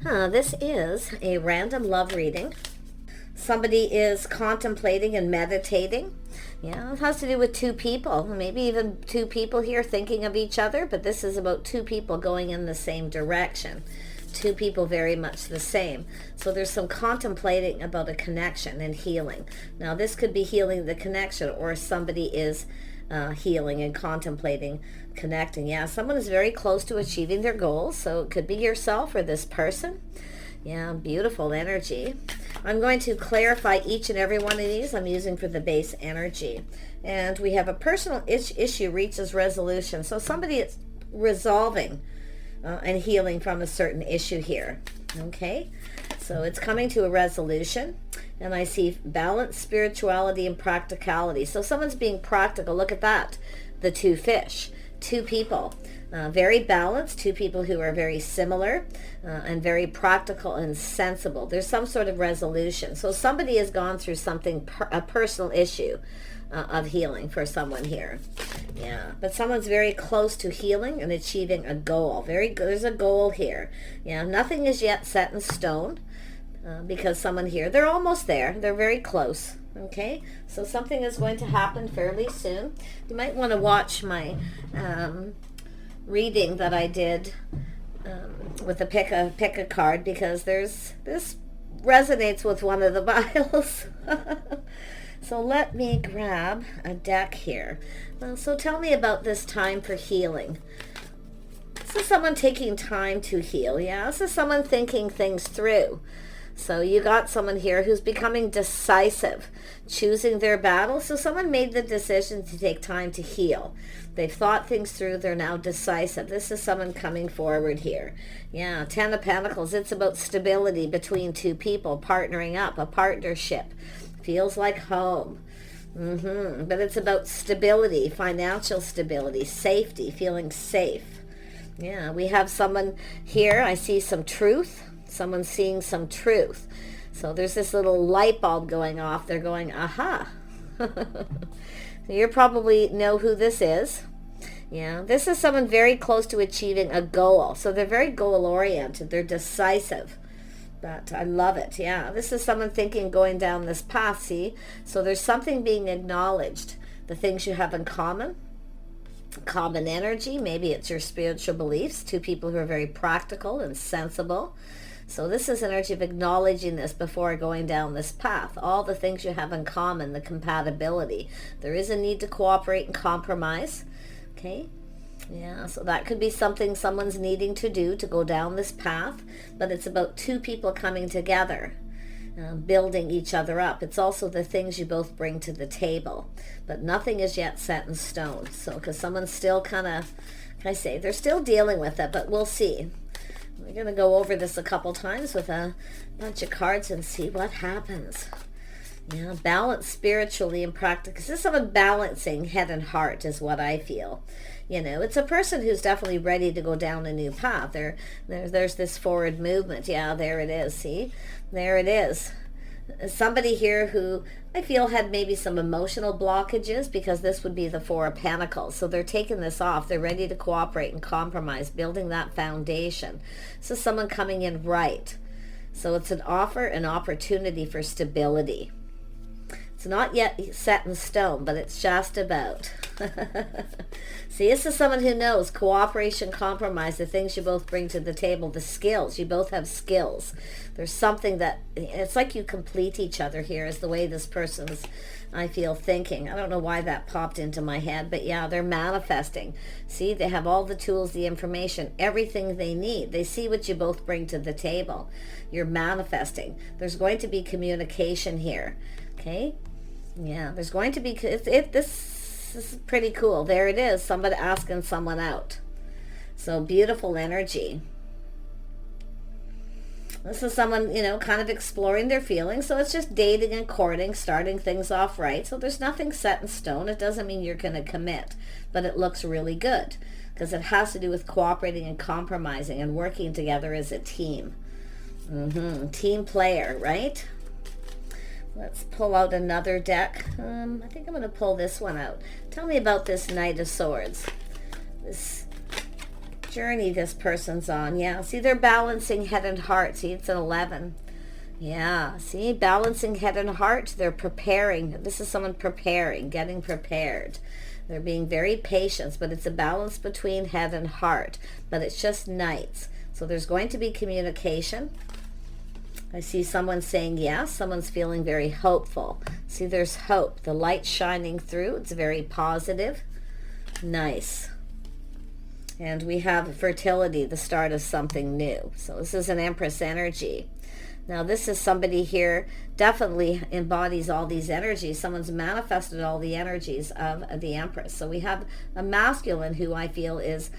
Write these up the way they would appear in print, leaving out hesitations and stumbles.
This is a random love reading. Somebody is contemplating and meditating. Yeah, it has to do with two people, maybe even two people here thinking of each other, but this is about two people going in the same direction. Two people very much the same. So there's some contemplating about a connection and healing. Now this could be healing the connection, or somebody is healing and contemplating connecting. Yeah, someone is very close to achieving their goals, so it could be yourself or this person. Yeah, beautiful energy. I'm going to clarify each and every one of these I'm using for the base energy. And we have a personal issue reaches resolution. So somebody is resolving and healing from a certain issue here. Okay, so it's coming to a resolution. And I see balance, spirituality, and practicality. So someone's being practical. Look at that. The two fish. Two people. Very balanced. Two people who are very similar and very practical and sensible. There's some sort of resolution. So somebody has gone through something, a personal issue of healing for someone here. Yeah, but someone's very close to healing and achieving a goal. Very good. There's a goal here. Yeah, nothing is yet set in stone. Because someone here, they're almost there. They're very close. Okay, so something is going to happen fairly soon. You might want to watch my reading that I did with a pick a card, because this resonates with one of the vials. So let me grab a deck here. So tell me about this time for healing. This is someone taking time to heal. Yeah, this is someone thinking things through. So you got someone here who's becoming decisive, choosing their battle. So someone made the decision to take time to heal. They've thought things through. They're now decisive. This is someone coming forward here. Yeah, Ten of Pentacles. It's about stability between two people, partnering up, a partnership. Feels like home. But it's about stability, financial stability, safety, feeling safe. Yeah, we have someone here. I see some truth. Someone's seeing some truth. So there's this little light bulb going off. They're going, aha. You probably know who this is. Yeah, this is someone very close to achieving a goal. So they're very goal-oriented. They're decisive. But I love it. Yeah, this is someone thinking, going down this path, see? So there's something being acknowledged. The things you have in common energy. Maybe it's your spiritual beliefs. Two people who are very practical and sensible. So this is energy of acknowledging this before going down this path. All the things you have in common, the compatibility. There is a need to cooperate and compromise. Okay. Yeah, so that could be something someone's needing to do to go down this path. But it's about two people coming together, building each other up. It's also the things you both bring to the table. But nothing is yet set in stone. So because someone's still kind of, can I say, they're still dealing with it, but we'll see. We're going to go over this a couple times with a bunch of cards and see what happens. Yeah, balance spiritually and practically. This is someone balancing head and heart is what I feel. You know, it's a person who's definitely ready to go down a new path. There's this forward movement. Yeah, there it is. See? There it is. Somebody here who I feel had maybe some emotional blockages, because this would be the Four of Pentacles. So they're taking this off. They're ready to cooperate and compromise, building that foundation. So someone coming in right. So it's an offer, an opportunity for stability. It's not yet set in stone, but it's just about. See, this is someone who knows cooperation, compromise, the things you both bring to the table, the skills. You both have skills. There's something that, it's like you complete each other here, is the way this person's, I feel, thinking. I don't know why that popped into my head, but yeah, they're manifesting. See, they have all the tools, the information, everything they need. They see what you both bring to the table. You're manifesting. There's going to be communication here. Okay? Yeah, there's going to be, this is pretty cool. There it is, somebody asking someone out. So beautiful energy. This is someone, you know, kind of exploring their feelings. So it's just dating and courting, starting things off right. So there's nothing set in stone. It doesn't mean you're going to commit, but it looks really good because it has to do with cooperating and compromising and working together as a team. Team player, right? Let's pull out another deck. I think I'm going to pull this one out. Tell me about this Knight of Swords. This journey this person's on. Yeah, see, they're balancing head and heart. See, it's an 11. Yeah, see, balancing head and heart. They're preparing. This is someone preparing, getting prepared. They're being very patient, but it's a balance between head and heart. But it's just nights. So there's going to be communication. I see someone saying yes. Someone's feeling very hopeful. See, there's hope. The light shining through. It's very positive. Nice. And we have fertility, the start of something new. So this is an Empress energy. Now this is somebody here definitely embodies all these energies. Someone's manifested all the energies of the Empress. So we have a masculine who I feel is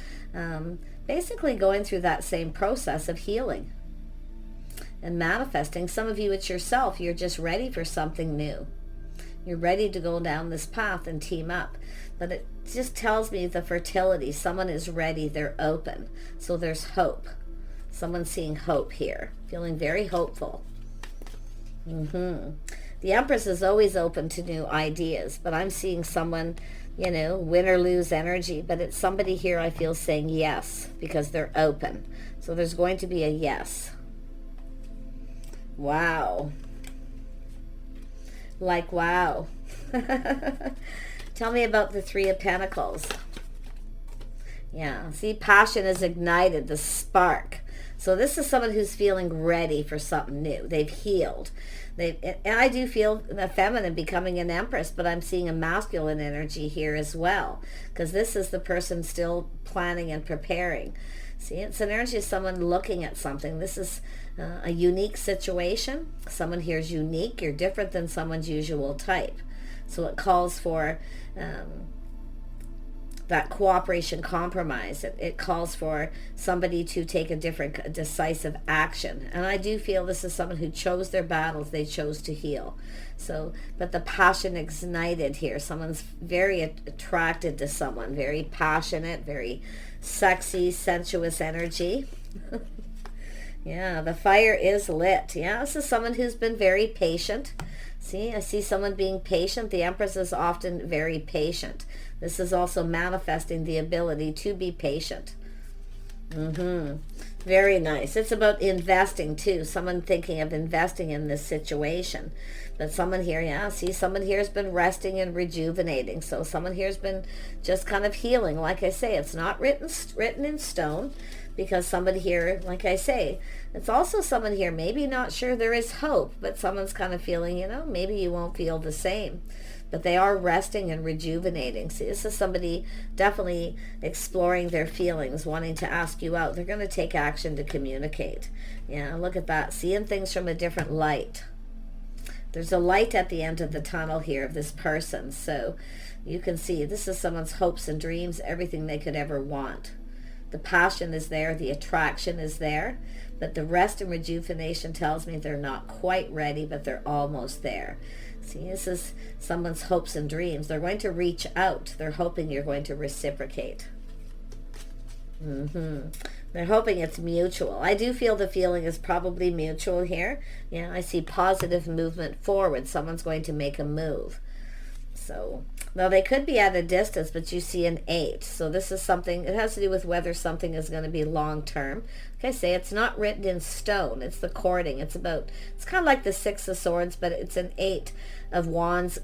basically going through that same process of healing and manifesting. Some of you, it's yourself. You're just ready for something new. You're ready to go down this path and team up. But it just tells me the fertility. Someone is ready. They're open. So there's hope. Someone's seeing hope here, feeling very hopeful. The Empress is always open to new ideas, but I'm seeing someone, you know, win or lose energy, but it's somebody here I feel saying yes because they're open. So there's going to be a yes. Wow. Like, wow. Tell me about the Three of Pentacles. Yeah, see, passion is ignited, the spark. So this is someone who's feeling ready for something new. They've healed. And I do feel the feminine becoming an Empress, but I'm seeing a masculine energy here as well, because this is the person still planning and preparing. See, it's an energy of someone looking at something. This is a unique situation. Someone here is unique. You're different than someone's usual type. So it calls for that cooperation compromise. It calls for somebody to take a different decisive action. And I do feel this is someone who chose their battles. They chose to heal. So, but the passion ignited here. Someone's very attracted to someone, very passionate, very sexy, sensuous energy. Yeah, the fire is lit. Yeah, this is someone who's been very patient. See, I see someone being patient. The Empress is often very patient. This is also manifesting the ability to be patient. Very nice. It's about investing too. Someone thinking of investing in this situation. But someone here, yeah, see, someone here has been resting and rejuvenating. So someone here has been just kind of healing. Like I say, it's not written in stone, because somebody here, like I say, it's also someone here maybe not sure there is hope, but someone's kind of feeling, you know, maybe you won't feel the same. But they are resting and rejuvenating. See, this is somebody definitely exploring their feelings, wanting to ask you out. They're going to take action to communicate. Yeah, look at that. Seeing things from a different light. There's a light at the end of the tunnel here of this person. So you can see this is someone's hopes and dreams, everything they could ever want. The passion is there. The attraction is there. But the rest and rejuvenation tells me they're not quite ready, but they're almost there. See, this is someone's hopes and dreams. They're going to reach out. They're hoping you're going to reciprocate. They're hoping it's mutual. I do feel the feeling is probably mutual here. Yeah, I see positive movement forward. Someone's going to make a move. So, now they could be at a distance, but you see an 8. So this is something, it has to do with whether something is going to be long term. Like I say, it's not written in stone. It's the courting. It's kind of like the 6 of Swords, but it's an 8 of Wands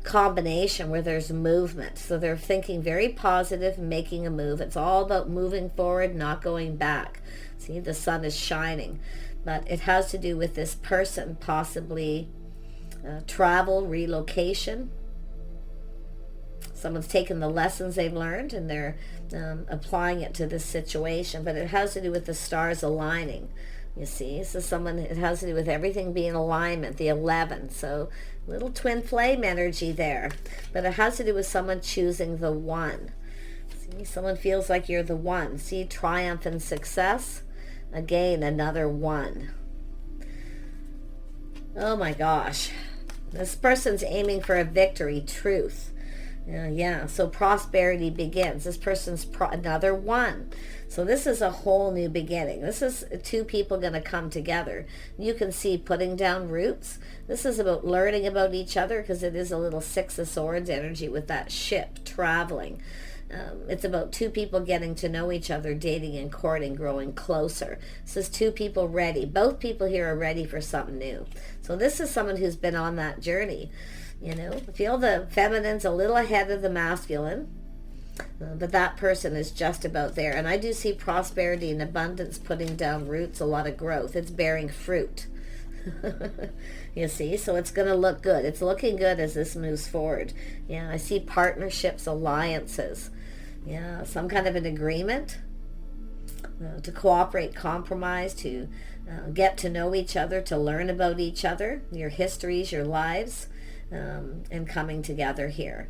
combination where there's movement. So they're thinking very positive, making a move. It's all about moving forward, not going back. See, the sun is shining. But it has to do with this person possibly travel, relocation. Someone's taken the lessons they've learned and they're applying it to this situation. But it has to do with the stars aligning. You see, so it has to do with everything being in alignment, the 11. So little twin flame energy there. But it has to do with someone choosing the one. See, someone feels like you're the one. See, triumph and success. Again, another one. Oh my gosh. This person's aiming for a victory, truth. Yeah, so prosperity begins. This person's another one. So this is a whole new beginning. This is two people going to come together. You can see putting down roots. This is about learning about each other because it is a little 6 of Swords energy with that ship traveling. It's about two people getting to know each other, dating and courting, growing closer. This is two people ready. Both people here are ready for something new. So this is someone who's been on that journey. You know, feel the feminine's a little ahead of the masculine. But that person is just about there. And I do see prosperity and abundance putting down roots, a lot of growth. It's bearing fruit. You see, so it's going to look good. It's looking good as this moves forward. Yeah, I see partnerships, alliances. Yeah, some kind of an agreement to cooperate, compromise, to get to know each other, to learn about each other, your histories, your lives, and coming together here.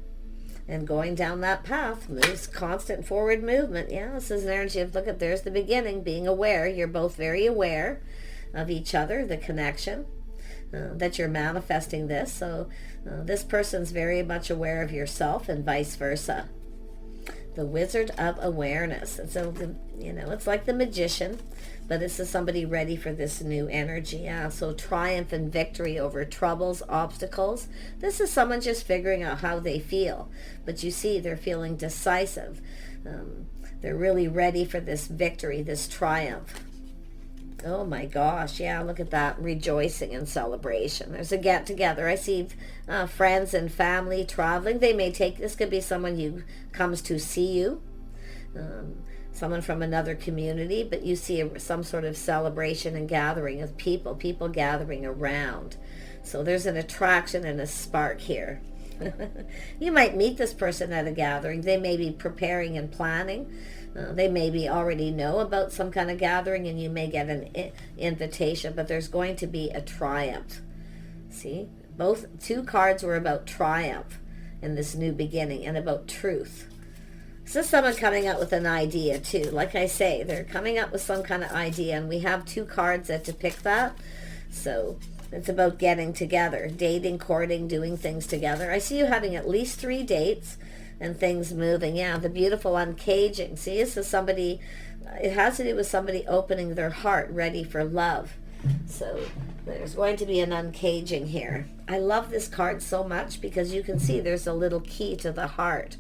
And going down that path moves constant forward movement. Yeah, this is an energy of, look at, there's the beginning, being aware. You're both very aware of each other, the connection, that you're manifesting this. So this person's very much aware of yourself and vice versa. The Wizard of Awareness. And so, you know, it's like the magician, but this is somebody ready for this new energy. Yeah, so triumph and victory over troubles, obstacles. This is someone just figuring out how they feel. But you see, they're feeling decisive. They're really ready for this victory, this triumph. Oh my gosh, yeah, look at that, rejoicing and celebration. There's a get together. I see friends and family traveling. They may take, this could be someone who comes to see you, someone from another community, but you see some sort of celebration and gathering of people gathering around. So there's an attraction and a spark here. You might meet this person at a gathering. They may be preparing and planning. They maybe already know about some kind of gathering, and you may get an invitation, but there's going to be a triumph. See, two cards were about triumph in this new beginning and about truth. This is someone coming up with an idea too. Like I say, they're coming up with some kind of idea, and we have two cards that depict that. So it's about getting together, dating, courting, doing things together. I see you having at least 3 dates and things moving. Yeah, the beautiful uncaging. See, this is somebody, it has to do with somebody opening their heart, ready for love. So there's going to be an uncaging here. I love this card so much because you can see there's a little key to the heart.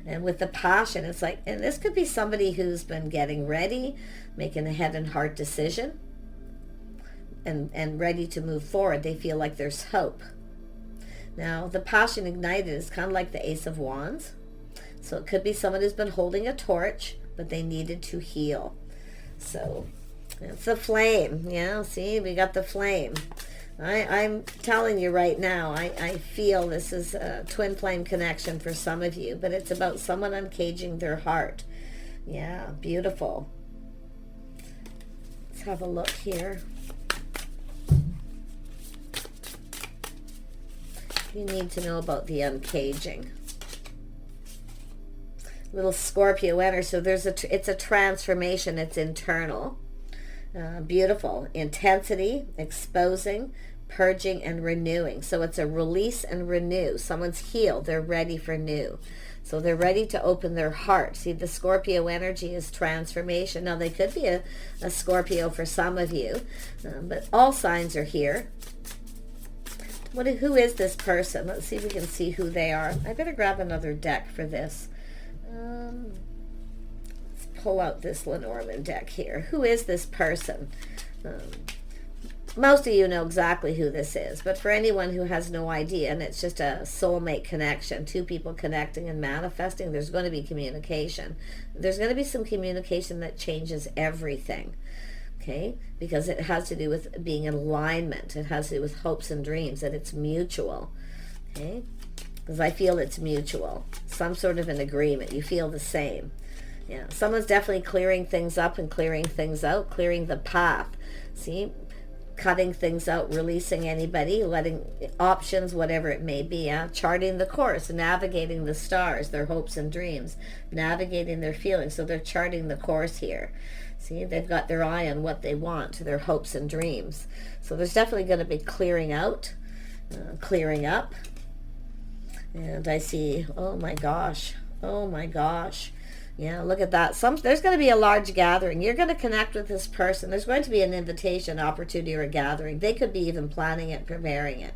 And with the passion, it's like, and this could be somebody who's been getting ready, making a head and heart decision, and ready to move forward. They feel like there's hope. Now, the passion ignited is kind of like the Ace of Wands. So it could be someone who's been holding a torch, but they needed to heal. So it's the flame. Yeah, see, we got the flame. I'm telling you right now, I feel this is a twin flame connection for some of you, but it's about someone uncaging their heart. Yeah, beautiful. Let's have a look here. You need to know about the uncaging. Little Scorpio energy. So it's a transformation. It's internal. Beautiful. Intensity, exposing, purging, and renewing. So it's a release and renew. Someone's healed. They're ready for new. So they're ready to open their heart. See, the Scorpio energy is transformation. Now, they could be a Scorpio for some of you, but all signs are here. Who is this person? Let's see if we can see who they are. I better grab another deck for this. Let's pull out this Lenormand deck here. Who is this person? Most of you know exactly who this is, but for anyone who has no idea, and it's just a soulmate connection, two people connecting and manifesting, there's going to be communication. There's going to be some communication that changes everything. Okay, because it has to do with being in alignment. It has to do with hopes and dreams, that it's mutual. Okay, because I feel it's mutual. Some sort of an agreement. You feel the same. Yeah, someone's definitely clearing things up and clearing things out, clearing the path. See, cutting things out, releasing anybody, letting options, whatever it may be. Yeah? Charting the course, navigating the stars, their hopes and dreams, navigating their feelings. So they're charting the course here. See, they've got their eye on what they want, their hopes and dreams. So there's definitely going to be clearing out, clearing up. And I see, oh my gosh. Yeah, look at that. There's going to be a large gathering. You're going to connect with this person. There's going to be an invitation, opportunity, or a gathering. They could be even planning it, preparing it.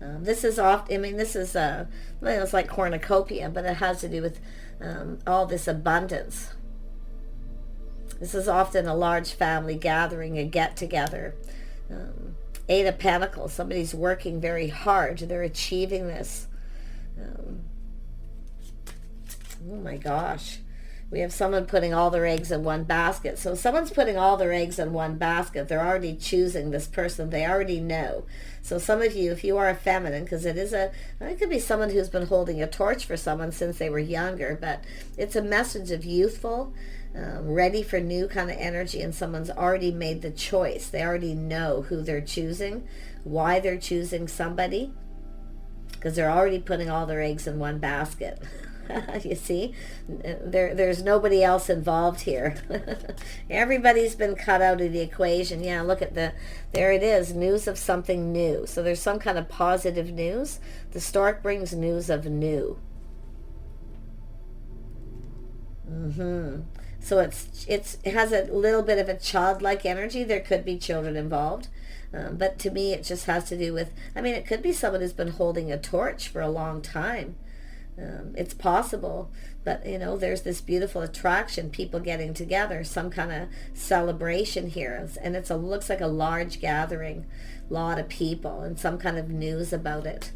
This is oft. I mean, this is well, it's like cornucopia, but it has to do with all this abundance. This is often a large family gathering, a get-together. Eight of Pentacles. Somebody's working very hard. They're achieving this. Oh my gosh. We have someone putting all their eggs in one basket. So someone's putting all their eggs in one basket. They're already choosing this person. They already know. So some of you, if you are a feminine, because it could be someone who's been holding a torch for someone since they were younger, but it's a message of youthful, ready for new kind of energy, and someone's already made the choice. They already know who they're choosing, why they're choosing somebody, because they're already putting all their eggs in one basket. You see, there's nobody else involved here. Everybody's been cut out of the equation. Yeah, look at there it is, news of something new. So there's some kind of positive news. The stork brings news of new. So it has a little bit of a childlike energy. There could be children involved. But to me, it just has to do with, I mean, it could be someone who's been holding a torch for a long time. It's possible, but there's this beautiful attraction, people getting together, some kind of celebration here, and looks like a large gathering, lot of people, and some kind of news about it.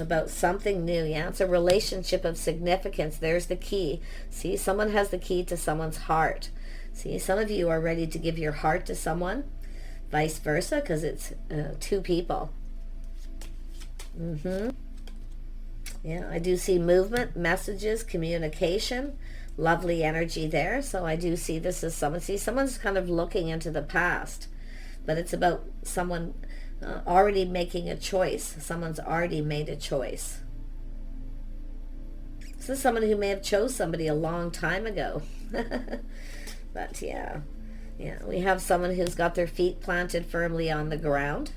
About something new. Yeah, it's a relationship of significance. There's the key. See, someone has the key to someone's heart. See, some of you are ready to give your heart to someone, vice versa, because it's two people. Yeah, I do see movement, messages, communication, lovely energy there. So I do see this as someone. See, someone's kind of looking into the past, but it's about someone already making a choice. Someone's already made a choice. This is someone who may have chose somebody a long time ago. But yeah, we have someone who's got their feet planted firmly on the ground.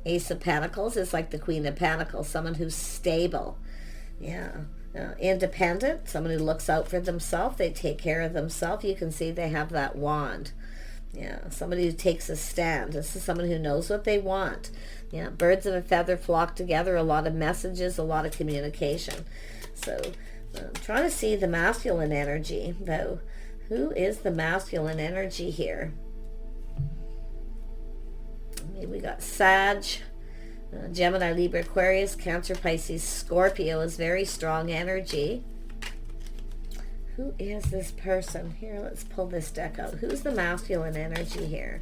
Ace of Pentacles is like the Queen of Pentacles, someone who's stable. Yeah. Independent, someone who looks out for themselves. They take care of themselves. You can see they have that wand. Yeah, somebody who takes a stand. This is someone who knows what they want. Yeah, birds of a feather flock together. A lot of messages, a lot of communication. So I'm trying to see the masculine energy, though. Who is the masculine energy here? We got Sag, Gemini, Libra, Aquarius, Cancer, Pisces, Scorpio is very strong energy. Who is this person? Here, let's pull this deck out. Who's the masculine energy here?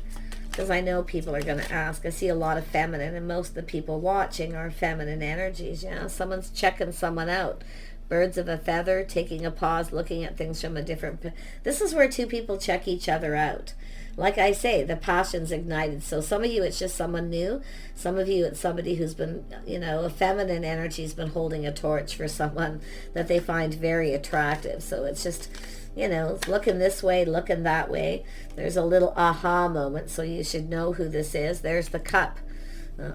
Because I know people are going to ask. I see a lot of feminine, and most of the people watching are feminine energies. Yeah, someone's checking someone out. Birds of a feather, taking a pause, looking at things from a different... This is where two people check each other out. Like I say, the passion's ignited. So some of you, it's just someone new. Some of you, it's somebody who's been, a feminine energy's been holding a torch for someone that they find very attractive. So it's just, looking this way, looking that way. There's a little aha moment, so you should know who this is. There's the cup.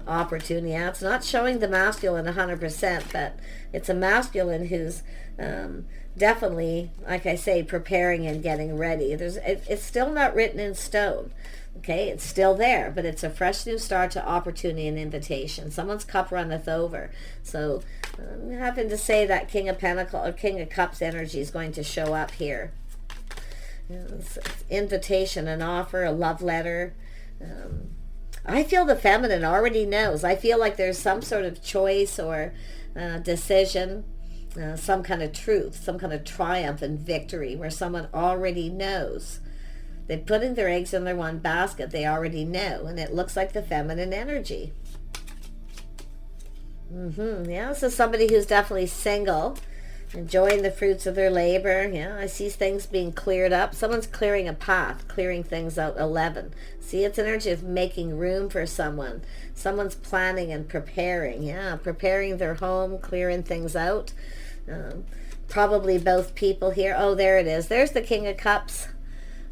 Opportunity. Yeah, it's not showing the masculine 100%, but it's a masculine who's definitely, like I say, preparing and getting ready. It's still not written in stone. Okay, it's still there, but it's a fresh new start to opportunity and invitation. Someone's cup runneth over. So I'm having to say that King of Pentacles or King of Cups energy is going to show up here. It's invitation, an offer, a love letter. I feel the feminine already knows. I feel like there's some sort of choice or decision, some kind of truth, some kind of triumph and victory where someone already knows. They're putting their eggs in their one basket. They already know, and it looks like the feminine energy. Yeah, so somebody who's definitely single, enjoying the fruits of their labor. Yeah, I see things being cleared up. Someone's clearing a path, clearing things out. 11. See, it's energy of making room for someone. Someone's planning and preparing. Yeah, preparing their home, clearing things out. Probably both people here. Oh, there it is. There's the King of Cups.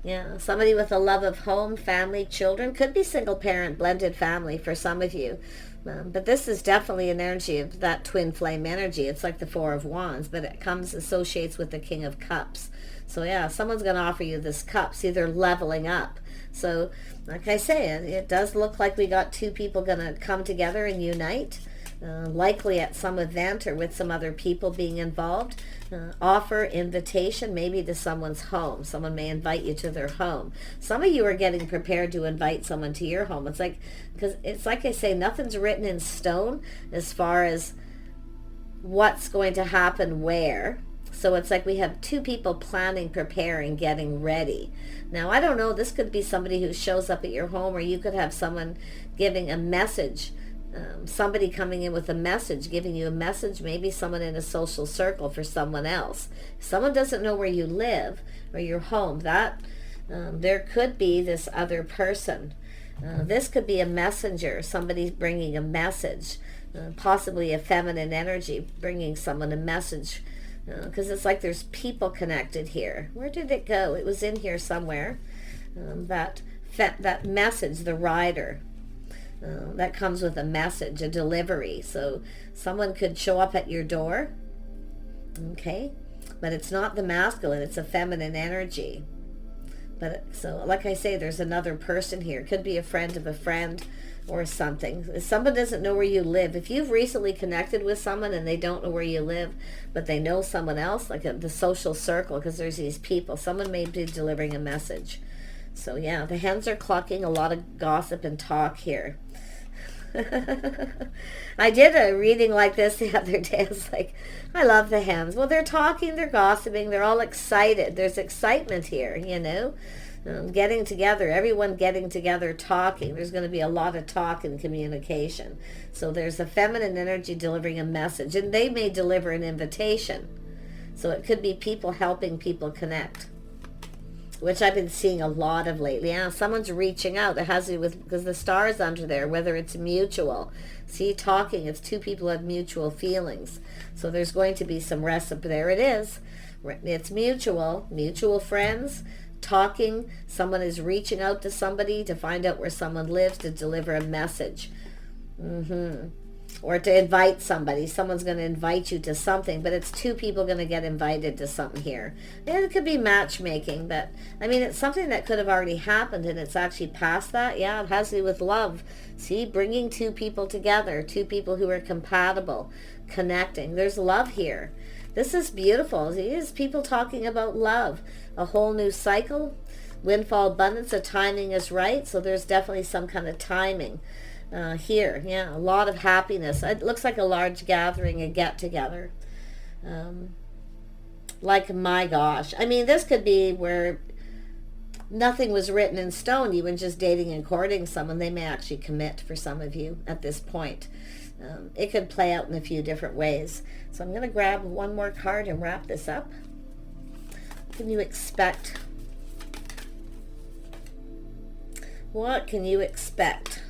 Yeah, somebody with a love of home, family, children. Could be single parent, blended family for some of you. But this is definitely an energy of that twin flame energy. It's like the Four of Wands, but it associates with the King of Cups. So yeah, someone's going to offer you this cups, either leveling up. So like I say, it does look like we got two people going to come together and unite, likely at some event or with some other people being involved. Offer invitation maybe to someone's home. Someone may invite you to their home. Some of you are getting prepared to invite someone to your home. It's like, because it's like I say, nothing's written in stone as far as what's going to happen where. So it's like we have two people planning, preparing, getting ready. Now, I don't know, this could be somebody who shows up at your home, or you could have someone giving a message, somebody coming in with a message, giving you a message, maybe someone in a social circle for someone else. If someone doesn't know where you live or your home, that there could be this other person. This could be a messenger, somebody's bringing a message, possibly a feminine energy bringing someone a message, because it's like there's people connected here. Where did it go? It was in here somewhere. That message, the rider, that comes with a message, a delivery. So someone could show up at your door, okay, but it's not the masculine, it's a feminine energy. But so like I say, there's another person here. It could be a friend of a friend or something. If someone doesn't know where you live, if you've recently connected with someone and they don't know where you live, but they know someone else, like the social circle, because there's these people, someone may be delivering a message. So yeah, the hens are clucking, a lot of gossip and talk here. I did a reading like this the other day. I was like, I love the hens. Well, they're talking, they're gossiping, they're all excited. There's excitement here, you know, getting together, everyone getting together, talking. There's going to be a lot of talk and communication. So there's a feminine energy delivering a message, and they may deliver an invitation. So it could be people helping people connect, which I've been seeing a lot of lately. Yeah, someone's reaching out. It has to do with, because the star is under there, whether it's mutual. See, talking, it's two people who have mutual feelings. So there's going to be some recipe. There it is. It's mutual friends, talking. Someone is reaching out to somebody to find out where someone lives, to deliver a message. Or to invite somebody. Someone's going to invite you to something, but it's two people going to get invited to something here. And it could be matchmaking, but I mean, it's something that could have already happened and it's actually past that. Yeah, it has to do with love. See, bringing two people together, two people who are compatible, connecting. There's love here. This is beautiful. See, it's people talking about love. A whole new cycle, windfall abundance, the timing is right. So there's definitely some kind of timing. Here, yeah, a lot of happiness. It looks like a large gathering, a get-together. Like, my gosh. I mean, this could be where nothing was written in stone. You were just dating and courting someone. They may actually commit for some of you at this point. It could play out in a few different ways. So I'm going to grab one more card and wrap this up. What can you expect? What can you expect?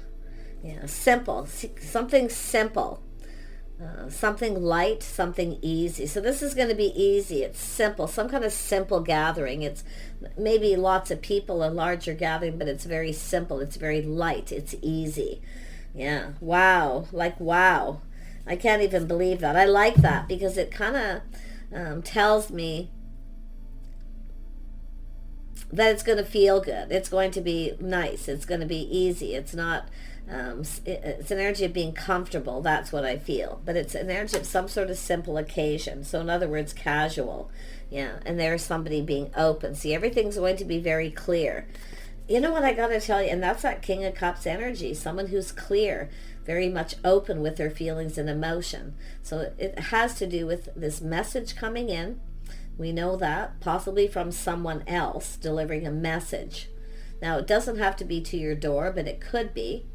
Yeah, simple, something simple, something light, something easy. So this is going to be easy. It's simple, some kind of simple gathering. It's maybe lots of people, a larger gathering, but it's very simple. It's very light. It's easy. Yeah. Wow. Like, wow. I can't even believe that. I like that because it kind of tells me that it's going to feel good. It's going to be nice. It's going to be easy. It's not... it's an energy of being comfortable. That's what I feel. But it's an energy of some sort of simple occasion. So in other words, casual. Yeah. And there's somebody being open. See, everything's going to be very clear. You know what I got to tell you? And that's that King of Cups energy. Someone who's clear, very much open with their feelings and emotion. So it has to do with this message coming in. We know that. Possibly from someone else delivering a message. Now, it doesn't have to be to your door, but it could be.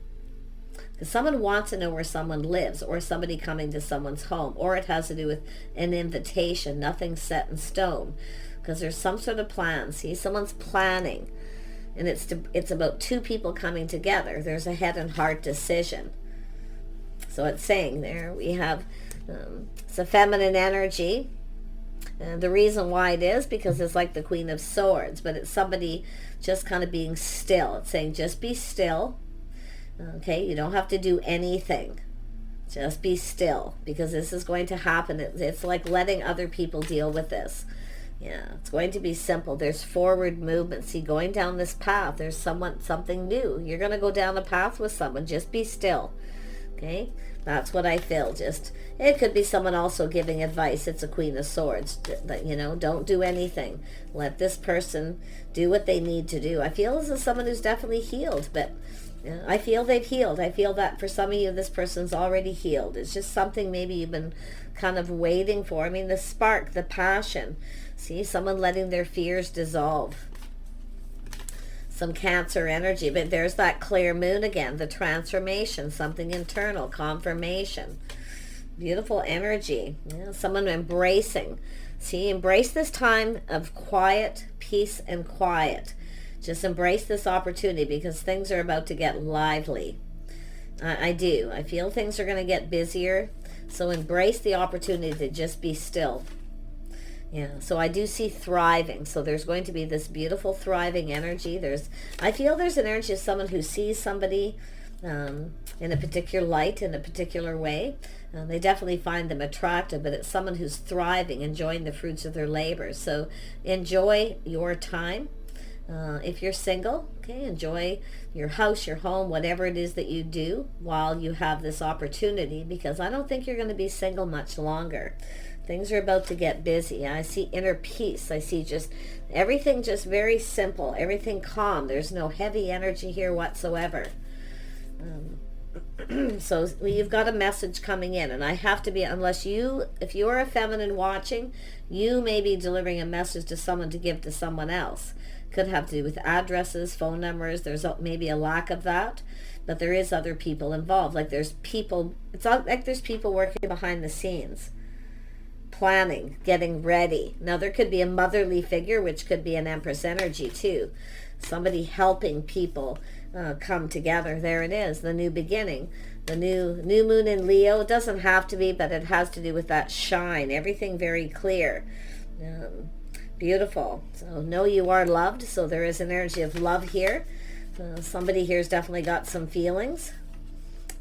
Because someone wants to know where someone lives, or somebody coming to someone's home, or it has to do with an invitation, nothing set in stone, because there's some sort of plan. See, someone's planning, and it's about two people coming together. There's a head and heart decision. So it's saying there we have it's a feminine energy, and the reason why it is because it's like the Queen of Swords, but it's somebody just kind of being still. It's saying just be still. Okay, you don't have to do anything. Just be still, because this is going to happen. It's like letting other people deal with this. Yeah, it's going to be simple. There's forward movement. See, going down this path, there's something new. You're going to go down a path with someone. Just be still. Okay? That's what I feel. Just, it could be someone also giving advice. It's a Queen of Swords. You know, don't do anything. Let this person do what they need to do. I feel this is someone who's definitely healed, but I feel they've healed. I feel that for some of you, this person's already healed. It's just something maybe you've been kind of waiting for. I mean, the spark, the passion. See, someone letting their fears dissolve. Some Cancer energy, but there's that clear moon again, the transformation, something internal, confirmation. Beautiful energy. Yeah, someone embracing. See, embrace this time of quiet, peace, and quiet. Just embrace this opportunity because things are about to get lively. I do. I feel things are going to get busier. So embrace the opportunity to just be still. Yeah, so I do see thriving. So there's going to be this beautiful thriving energy. I feel there's an energy of someone who sees somebody in a particular light, in a particular way. They definitely find them attractive, but it's someone who's thriving, enjoying the fruits of their labor. So enjoy your time. If you're single, okay, enjoy your house, your home, whatever it is that you do while you have this opportunity, because I don't think you're going to be single much longer. Things are about to get busy. I see inner peace. I see just everything just very simple, everything calm. There's no heavy energy here whatsoever. So you've got a message coming in, and I have to be, if you're a feminine watching, you may be delivering a message to someone to give to someone else. Could have to do with addresses, phone numbers. There's maybe a lack of that, but there is other people involved. Like there's people, it's like there's people working behind the scenes, planning, getting ready. Now there could be a motherly figure, which could be an Empress energy too. Somebody helping people come together. There it is, the new beginning, the new moon in Leo. It doesn't have to be, but it has to do with that shine. Everything very clear. Beautiful. So know you are loved. So there is an energy of love here. Somebody here's definitely got some feelings.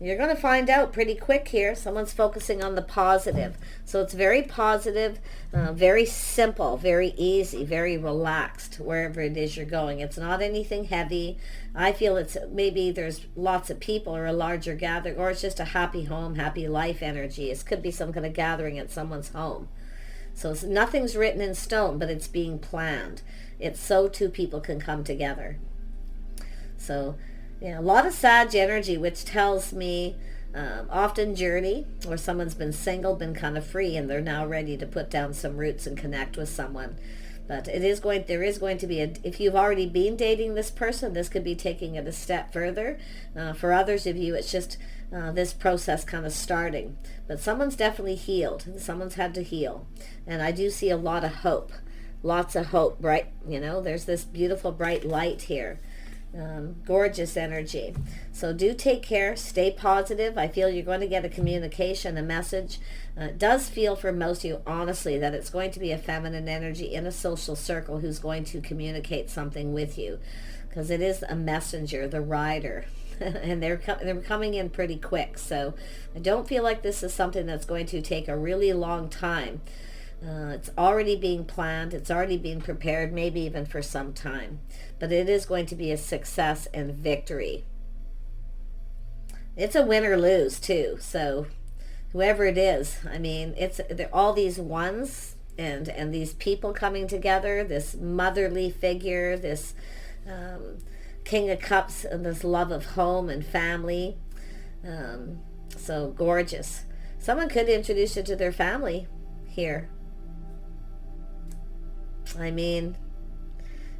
You're going to find out pretty quick here. Someone's focusing on the positive. So it's very positive, very simple, very easy, very relaxed wherever it is you're going. It's not anything heavy. I feel it's maybe there's lots of people or a larger gathering, or it's just a happy home, happy life energy. It could be some kind of gathering at someone's home. So nothing's written in stone, but it's being planned. It's so two people can come together. So yeah, a lot of Sag energy, which tells me often journey, or someone's been single, been kind of free, and they're now ready to put down some roots and connect with someone. But there is going to be if you've already been dating this person, this could be taking it a step further. For others of you, it's just this process kind of starting. But someone's definitely healed. Someone's had to heal. And I do see a lot of hope. Lots of hope, bright, there's this beautiful bright light here. Gorgeous energy. So do take care, stay positive. I feel you're going to get a communication, a message. It does feel for most of you, honestly, that it's going to be a feminine energy in a social circle who's going to communicate something with you, because it is a messenger, the rider. And they're coming in pretty quick. So I don't feel like this is something that's going to take a really long time. It's already being planned. It's already being prepared, maybe even for some time. But it is going to be a success and victory. It's a win or lose, too. So whoever it is, I mean, they're all these ones and these people coming together, this motherly figure, this King of Cups, and this love of home and family. So gorgeous. Someone could introduce you to their family here. I mean,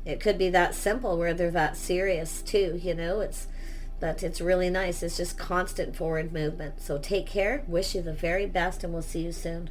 it could be that simple where they're that serious too, but it's really nice. It's just constant forward movement. So take care. Wish you the very best, and we'll see you soon.